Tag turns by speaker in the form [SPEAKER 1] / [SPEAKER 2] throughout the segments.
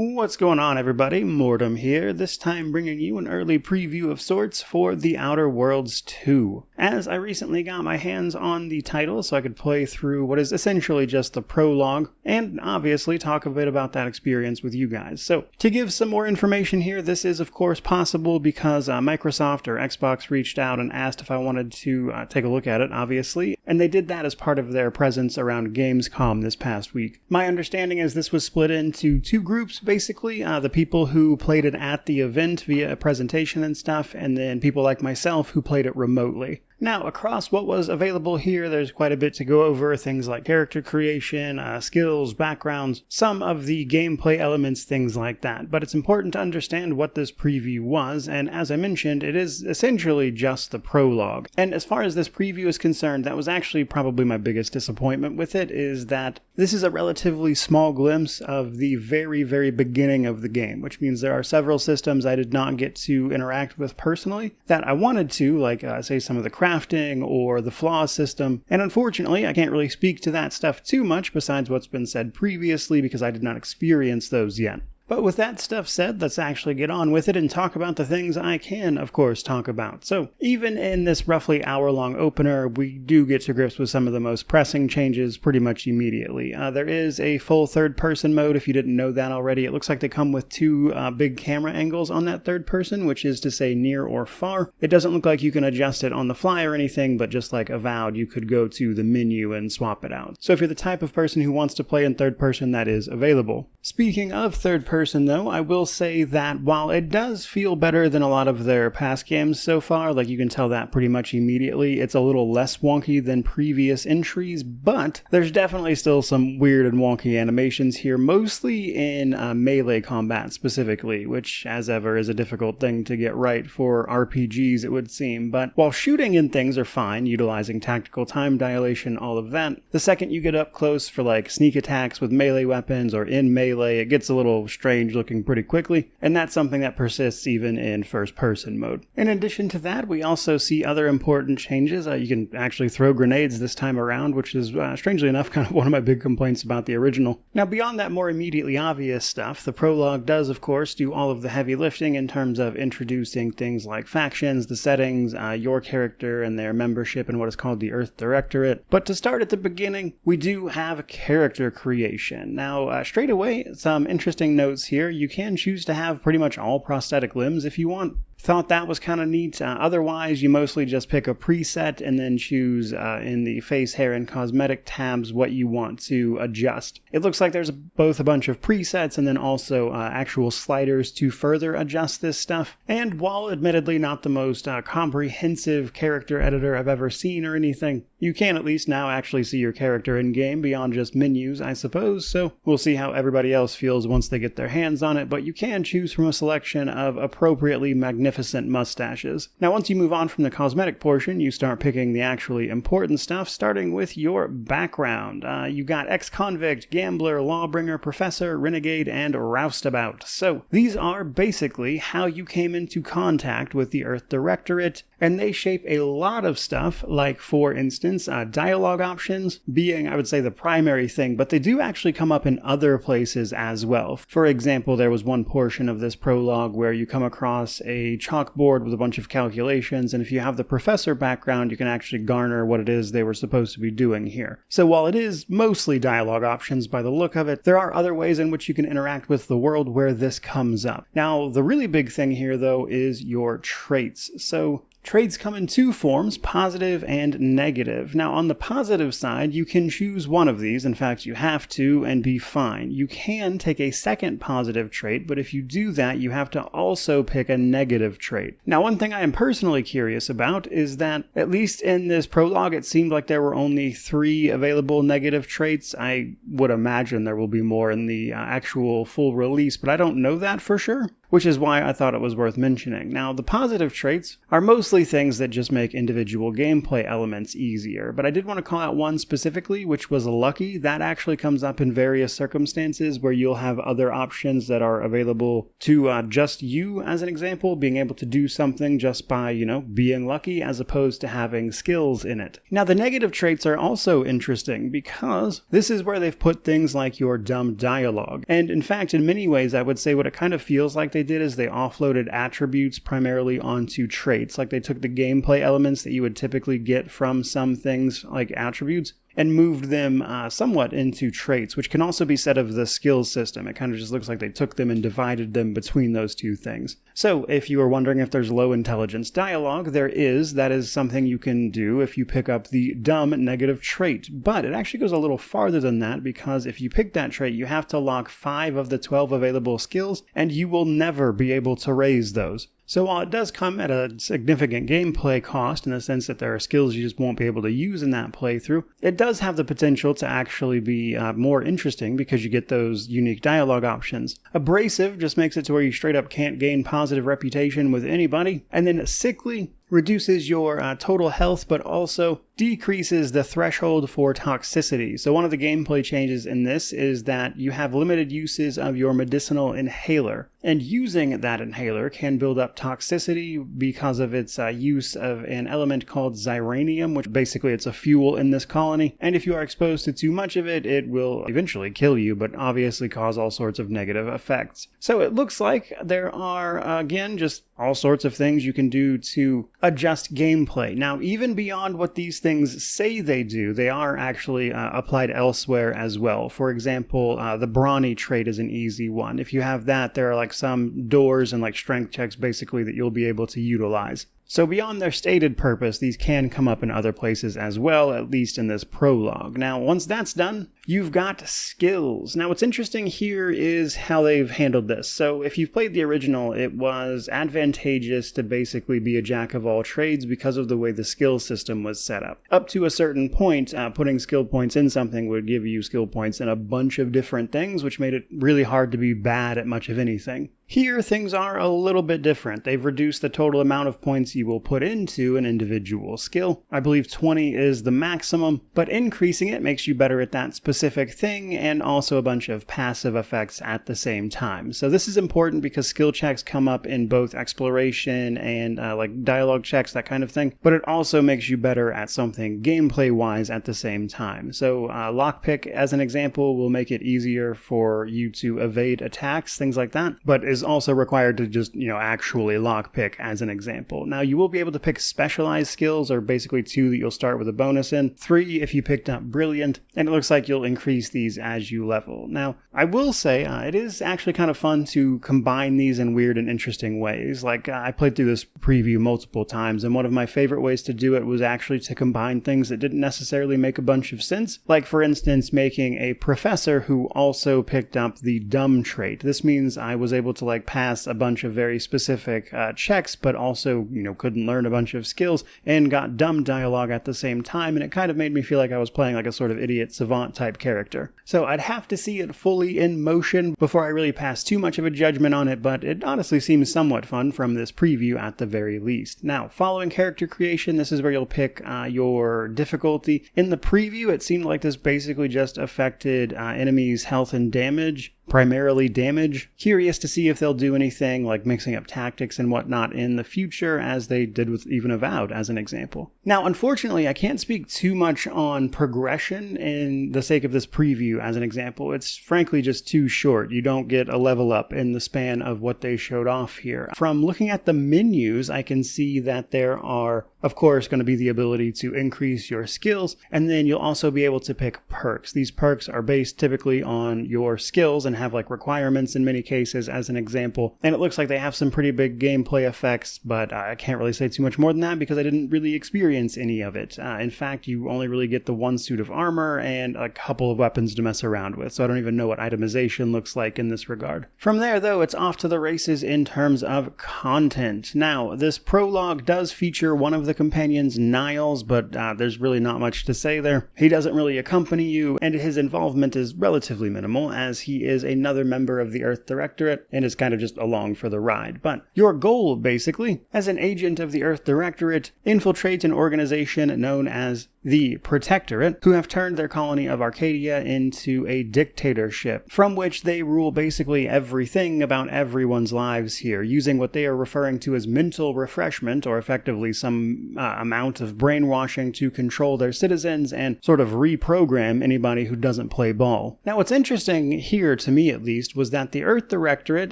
[SPEAKER 1] What's going on, everybody? Mortem here, this time bringing you an early preview of sorts for The Outer Worlds 2. As I recently got my hands on the title so I could play through what is essentially just the prologue, and obviously talk a bit about that experience with you guys. So, to give some more information here, this is of course possible because Microsoft or Xbox reached out and asked if I wanted to take a look at it, obviously, and they did that as part of their presence around Gamescom this past week. My understanding is this was split into two groups, basically, the people who played it at the event via a presentation and stuff, and then people like myself who played it remotely. Now, across what was available here, there's quite a bit to go over, things like character creation, skills, backgrounds, some of the gameplay elements, things like that. But it's important to understand what this preview was, and as I mentioned, it is essentially just the prologue. And as far as this preview is concerned, that was actually probably my biggest disappointment with it, is that this is a relatively small glimpse of the very, very beginning of the game, which means there are several systems I did not get to interact with personally that I wanted to, like, say, some of the crafting or the flaw system, and unfortunately I can't really speak to that stuff too much besides what's been said previously because I did not experience those yet. But with that stuff said, let's actually get on with it and talk about the things I can, of course, talk about. So, even in this roughly hour-long opener, we do get to grips with some of the most pressing changes pretty much immediately. There is a full third-person mode, if you didn't know that already. It looks like they come with two big camera angles on that third person, which is to say near or far. It doesn't look like you can adjust it on the fly or anything, but just like Avowed, you could go to the menu and swap it out. So if you're the type of person who wants to play in third person, that is available. Speaking of third person, though, I will say that while it does feel better than a lot of their past games so far, like you can tell that pretty much immediately, it's a little less wonky than previous entries, but there's definitely still some weird and wonky animations here, mostly in melee combat specifically, which, as ever, is a difficult thing to get right for RPGs, it would seem. But while shooting and things are fine, utilizing tactical time dilation, all of that, the second you get up close for like sneak attacks with melee weapons or in melee, it gets a little strange looking pretty quickly, and that's something that persists even in first-person mode. In addition to that, we also see other important changes. You can actually throw grenades this time around, which is, strangely enough, kind of one of my big complaints about the original. Now, beyond that more immediately obvious stuff, the prologue does, of course, do all of the heavy lifting in terms of introducing things like factions, the settings, your character, and their membership in what is called the Earth Directorate. But to start at the beginning, we do have character creation. Now, straight away, some interesting notes here. You can choose to have pretty much all prosthetic limbs if you want. Thought that was kind of neat. Otherwise, you mostly just pick a preset and then choose in the face, hair, and cosmetic tabs what you want to adjust. It looks like there's both a bunch of presets and then also actual sliders to further adjust this stuff. And while admittedly not the most comprehensive character editor I've ever seen or anything, you can at least now actually see your character in-game beyond just menus, I suppose, so we'll see how everybody else feels once they get their hands on it, but you can choose from a selection of appropriately magnificent mustaches. Now, once you move on from the cosmetic portion, you start picking the actually important stuff, starting with your background. You got ex-convict, gambler, lawbringer, professor, renegade, and roustabout. So, these are basically how you came into contact with the Earth Directorate, and they shape a lot of stuff, like, for instance, dialogue options being, I would say, the primary thing, but they do actually come up in other places as well. For example, there was one portion of this prologue where you come across a chalkboard with a bunch of calculations, and if you have the professor background, you can actually garner what it is they were supposed to be doing here. So while it is mostly dialogue options by the look of it, there are other ways in which you can interact with the world where this comes up. Now, the really big thing here, though, is your traits. So traits come in two forms, positive and negative. Now, on the positive side, you can choose one of these. In fact, you have to, and be fine. You can take a second positive trait, but if you do that, you have to also pick a negative trait. Now, one thing I am personally curious about is that, at least in this prologue, it seemed like there were only 3 available negative traits. I would imagine there will be more in the actual full release, but I don't know that for sure. which is why I thought it was worth mentioning. Now, the positive traits are mostly things that just make individual gameplay elements easier, but I did want to call out one specifically, which was lucky. That actually comes up in various circumstances where you'll have other options that are available to just you, as an example, being able to do something just by, being lucky, as opposed to having skills in it. Now, the negative traits are also interesting because this is where they've put things like your dumb dialogue. And in fact, in many ways, I would say what it kind of feels like they did is they offloaded attributes primarily onto traits. Like they took the gameplay elements that you would typically get from some things like attributes and moved them somewhat into traits, which can also be said of the skills system. It kind of just looks like they took them and divided them between those two things. So if you are wondering if there's low intelligence dialogue, there is. That is something you can do if you pick up the dumb negative trait. But it actually goes a little farther than that, because if you pick that trait, you have to lock 5 of the 12 available skills, and you will never be able to raise those. So while it does come at a significant gameplay cost in the sense that there are skills you just won't be able to use in that playthrough, it does have the potential to actually be more interesting because you get those unique dialogue options. Abrasive just makes it to where you straight up can't gain positive reputation with anybody. And then sickly reduces your total health, but also decreases the threshold for toxicity. So one of the gameplay changes in this is that you have limited uses of your medicinal inhaler, and using that inhaler can build up toxicity because of its use of an element called xyranium, which basically it's a fuel in this colony, and if you are exposed to too much of it, it will eventually kill you, but obviously cause all sorts of negative effects. So it looks like there are, again, just all sorts of things you can do to adjust gameplay. Now, even beyond what these things say they do, they are actually applied elsewhere as well. For example, the brawny trait is an easy one. If you have that, there are like some doors and like strength checks basically that you'll be able to utilize. So beyond their stated purpose, these can come up in other places as well, at least in this prologue. Now, once that's done, you've got skills. Now, what's interesting here is how they've handled this. So if you've played the original, it was advantageous to basically be a jack of all trades because of the way the skill system was set up. Up to a certain point, putting skill points in something would give you skill points in a bunch of different things, which made it really hard to be bad at much of anything. Here, things are a little bit different. They've reduced the total amount of points you will put into an individual skill. I believe 20 is the maximum, but increasing it makes you better at that specific thing and also a bunch of passive effects at the same time. So this is important because skill checks come up in both exploration and like dialogue checks, that kind of thing, but it also makes you better at something gameplay-wise at the same time. So lockpick, as an example, will make it easier for you to evade attacks, things like that, but is also required to just, actually lockpick, as an example. Now, you will be able to pick specialized skills, or basically 2 that you'll start with a bonus in, 3 if you picked up brilliant, and it looks like you'll increase these as you level. Now, I will say it is actually kind of fun to combine these in weird and interesting ways. Like, I played through this preview multiple times, and one of my favorite ways to do it was actually to combine things that didn't necessarily make a bunch of sense. Like, for instance, making a professor who also picked up the dumb trait. This means I was able to pass a bunch of very specific checks, but also, couldn't learn a bunch of skills and got dumb dialogue at the same time, and it kind of made me feel like I was playing like a sort of idiot savant type character. So I'd have to see it fully in motion before I really pass too much of a judgment on it, but it honestly seems somewhat fun from this preview at the very least. Now, following character creation, this is where you'll pick your difficulty. In the preview, it seemed like this basically just affected enemies' health and damage, primarily damage. Curious to see if they'll do anything like mixing up tactics and whatnot in the future, as they did with even Avowed, as an example. Now, unfortunately, I can't speak too much on progression in the sake of this preview, as an example. It's frankly just too short. You don't get a level up in the span of what they showed off here. From looking at the menus, I can see that there are, of course, going to be the ability to increase your skills, and then you'll also be able to pick perks. These perks are based typically on your skills and have requirements in many cases, as an example, and it looks like they have some pretty big gameplay effects, but I can't really say too much more than that because I didn't really experience any of it. In fact, you only really get the 1 suit of armor and a couple of weapons to mess around with, so I don't even know what itemization looks like in this regard. From there, though, it's off to the races in terms of content. Now, this prologue does feature one of the companions, Niles, but there's really not much to say there. He doesn't really accompany you, and his involvement is relatively minimal, as he is another member of the Earth Directorate and is kind of just along for the ride. But your goal, basically, as an agent of the Earth Directorate, infiltrates an organization known as the Protectorate, who have turned their colony of Arcadia into a dictatorship, from which they rule basically everything about everyone's lives here, using what they are referring to as mental refreshment, or effectively some amount of brainwashing to control their citizens and sort of reprogram anybody who doesn't play ball. Now, what's interesting here, to me at least, was that the Earth Directorate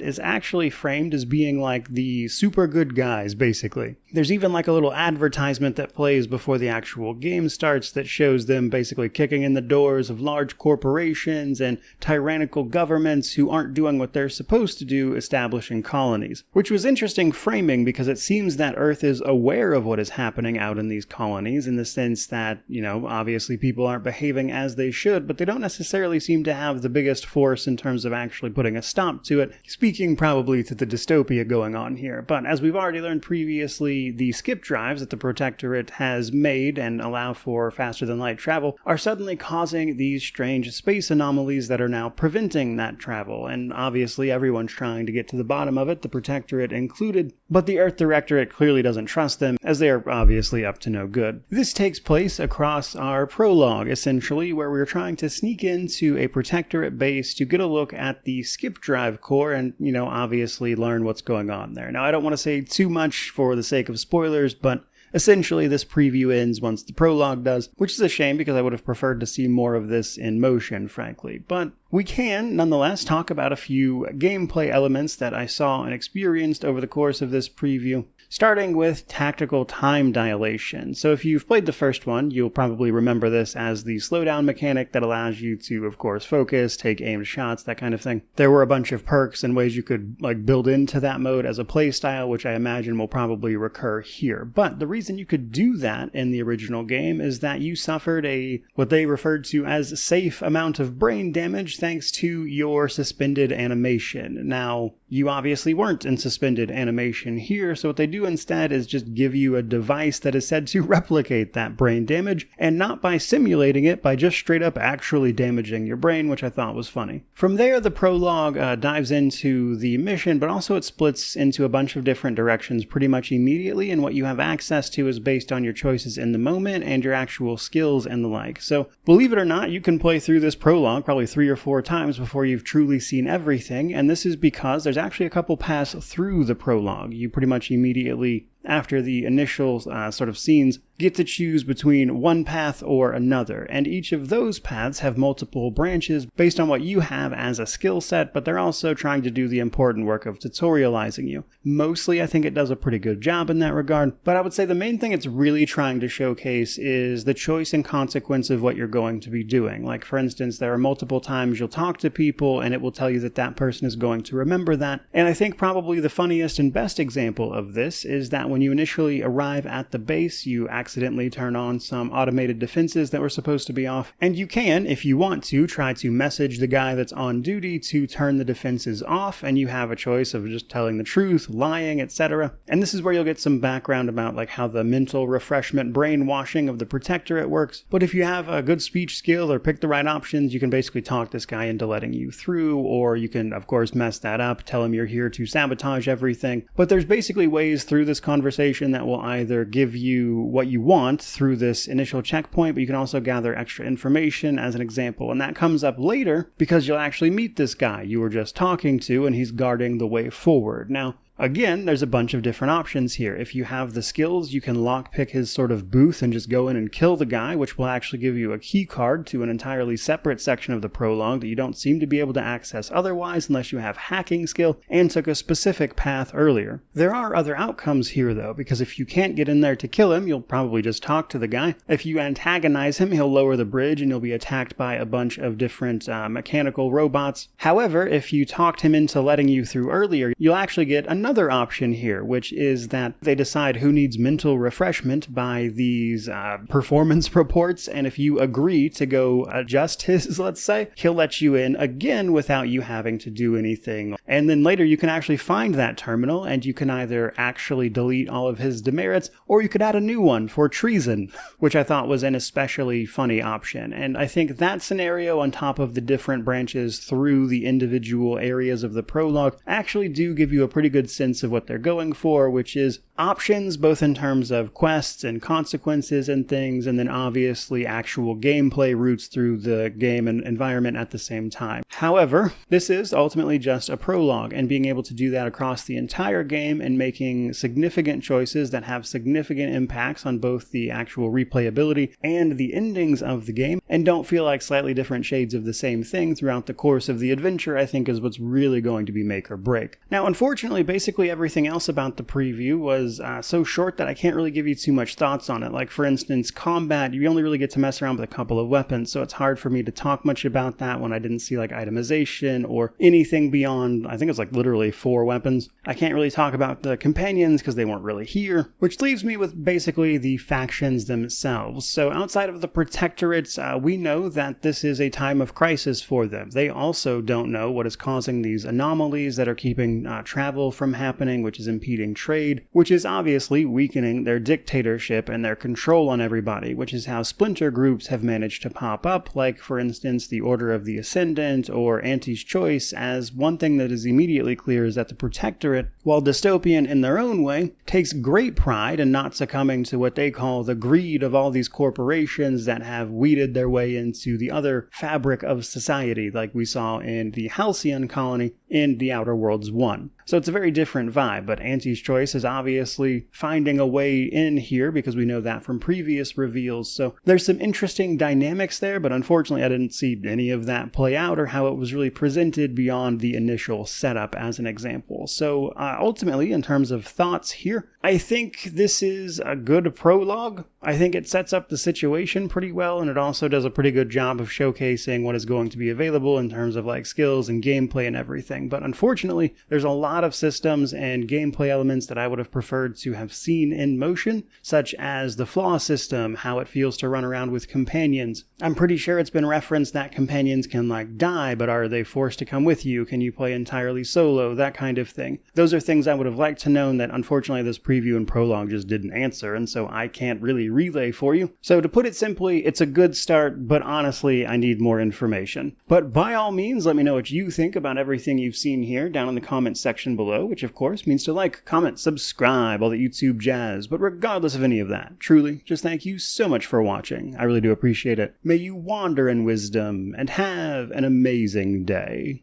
[SPEAKER 1] is actually framed as being like the super good guys, basically. There's even like a little advertisement that plays before the actual game starts that shows them basically kicking in the doors of large corporations and tyrannical governments who aren't doing what they're supposed to do, establishing colonies. Which was interesting framing because it seems that Earth is aware of what is happening out in these colonies, in the sense that, obviously people aren't behaving as they should, but they don't necessarily seem to have the biggest force in terms of actually putting a stop to it, speaking probably to the dystopia going on here. But as we've already learned previously, the skip drives that the Protectorate has made and allow for faster-than-light travel are suddenly causing these strange space anomalies that are now preventing that travel, and obviously everyone's trying to get to the bottom of it, the Protectorate included, but the Earth Directorate clearly doesn't trust them, as they are obviously up to no good. This takes place across our prologue, essentially, where we're trying to sneak into a Protectorate base to get a look at the skip drive core and, obviously learn what's going on there. Now, I don't want to say too much for the sake of spoilers, but essentially, this preview ends once the prologue does, which is a shame because I would have preferred to see more of this in motion, frankly. But we can, nonetheless, talk about a few gameplay elements that I saw and experienced over the course of this preview, starting with tactical time dilation. So if you've played the first one, you'll probably remember this as the slowdown mechanic that allows you to, of course, focus, take aimed shots, that kind of thing. There were a bunch of perks and ways you could build into that mode as a playstyle, which I imagine will probably recur here. But the reason you could do that in the original game is that you suffered what they referred to as safe amount of brain damage thanks to your suspended animation. Now, you obviously weren't in suspended animation here, so what they do instead is just give you a device that is said to replicate that brain damage, and not by simulating it, by just straight up actually damaging your brain, which I thought was funny. From there, the prologue dives into the mission, but also it splits into a bunch of different directions pretty much immediately, and what you have access to is based on your choices in the moment and your actual skills and the like. So, believe it or not, you can play through this prologue probably 3 or 4 times before you've truly seen everything, and this is because there's actually a couple paths through the prologue. You pretty much immediately, after the initial sort of scenes, get to choose between one path or another, and each of those paths have multiple branches based on what you have as a skill set, but they're also trying to do the important work of tutorializing you. Mostly, I think it does a pretty good job in that regard, but I would say the main thing it's really trying to showcase is the choice and consequence of what you're going to be doing. Like, for instance, there are multiple times you'll talk to people, and it will tell you that that person is going to remember that, and I think probably the funniest and best example of this is that when you initially arrive at the base, you accidentally turn on some automated defenses that were supposed to be off, and you can, if you want to, try to message the guy that's on duty to turn the defenses off, and you have a choice of just telling the truth, lying, etc. And this is where you'll get some background about how the mental refreshment brainwashing of the Protectorate works. But if you have a good speech skill or pick the right options, you can basically talk this guy into letting you through, or you can, of course, mess that up, tell him you're here to sabotage everything. But there's basically ways through this conversation that will either give you what you want through this initial checkpoint, but you can also gather extra information as an example, and that comes up later because you'll actually meet this guy you were just talking to, and he's guarding the way forward. Now, again, there's a bunch of different options here. If you have the skills, you can lockpick his sort of booth and just go in and kill the guy, which will actually give you a key card to an entirely separate section of the prologue that you don't seem to be able to access otherwise unless you have hacking skill and took a specific path earlier. There are other outcomes here though, because if you can't get in there to kill him, you'll probably just talk to the guy. If you antagonize him, he'll lower the bridge and you'll be attacked by a bunch of different mechanical robots. However, if you talked him into letting you through earlier, you'll actually get another another option here, which is that they decide who needs mental refreshment by these performance reports, and if you agree to go adjust his, let's say, he'll let you in again without you having to do anything. And then later you can actually find that terminal, and you can either actually delete all of his demerits, or you could add a new one for treason, which I thought was an especially funny option. And I think that scenario, on top of the different branches through the individual areas of the prologue, actually do give you a pretty good sense of what they're going for, which is options both in terms of quests and consequences and things, and then obviously actual gameplay routes through the game and environment at the same time. However, this is ultimately just a prologue, and being able to do that across the entire game and making significant choices that have significant impacts on both the actual replayability and the endings of the game, and don't feel like slightly different shades of the same thing throughout the course of the adventure, I think is what's really going to be make or break. Now, unfortunately, basically everything else about the preview was so short that I can't really give you too much thoughts on it. Like, for instance, combat, you only really get to mess around with a couple of weapons, so it's hard for me to talk much about that when I didn't see like itemization or anything beyond, I think it's like literally 4 weapons. I can't really talk about the companions because they weren't really here, which leaves me with basically the factions themselves. So outside of the protectorates, we know that this is a time of crisis for them. They also don't know what is causing these anomalies that are keeping travel from happening, which is impeding trade, which is obviously weakening their dictatorship and their control on everybody, which is how splinter groups have managed to pop up, like for instance the Order of the Ascendant or Auntie's Choice, as one thing that is immediately clear is that the protectorate, while dystopian in their own way, takes great pride in not succumbing to what they call the greed of all these corporations that have weeded their way into the other fabric of society, like we saw in the Halcyon colony in The Outer Worlds 1. So it's a very different vibe, but Auntie's Choice is obviously finding a way in here because we know that from previous reveals. So there's some interesting dynamics there, but unfortunately I didn't see any of that play out or how it was really presented beyond the initial setup as an example. So ultimately, in terms of thoughts here, I think this is a good prologue. I think it sets up the situation pretty well, and it also does a pretty good job of showcasing what is going to be available in terms of like skills and gameplay and everything. But unfortunately, there's a lot of systems and gameplay elements that I would have preferred to have seen in motion, such as the flaw system, how it feels to run around with companions. I'm pretty sure it's been referenced that companions can like die, but are they forced to come with you? Can you play entirely solo? That kind of thing. Those are things I would have liked to know that unfortunately this preview and prologue just didn't answer, and so I can't really relay for you. So to put it simply, it's a good start, but honestly, I need more information. But by all means, let me know what you think about everything you've seen here down in the comments section below, which of course means to like, comment, subscribe, all the YouTube jazz. But regardless of any of that, truly, just thank you so much for watching. I really do appreciate it. May you wander in wisdom and have an amazing day.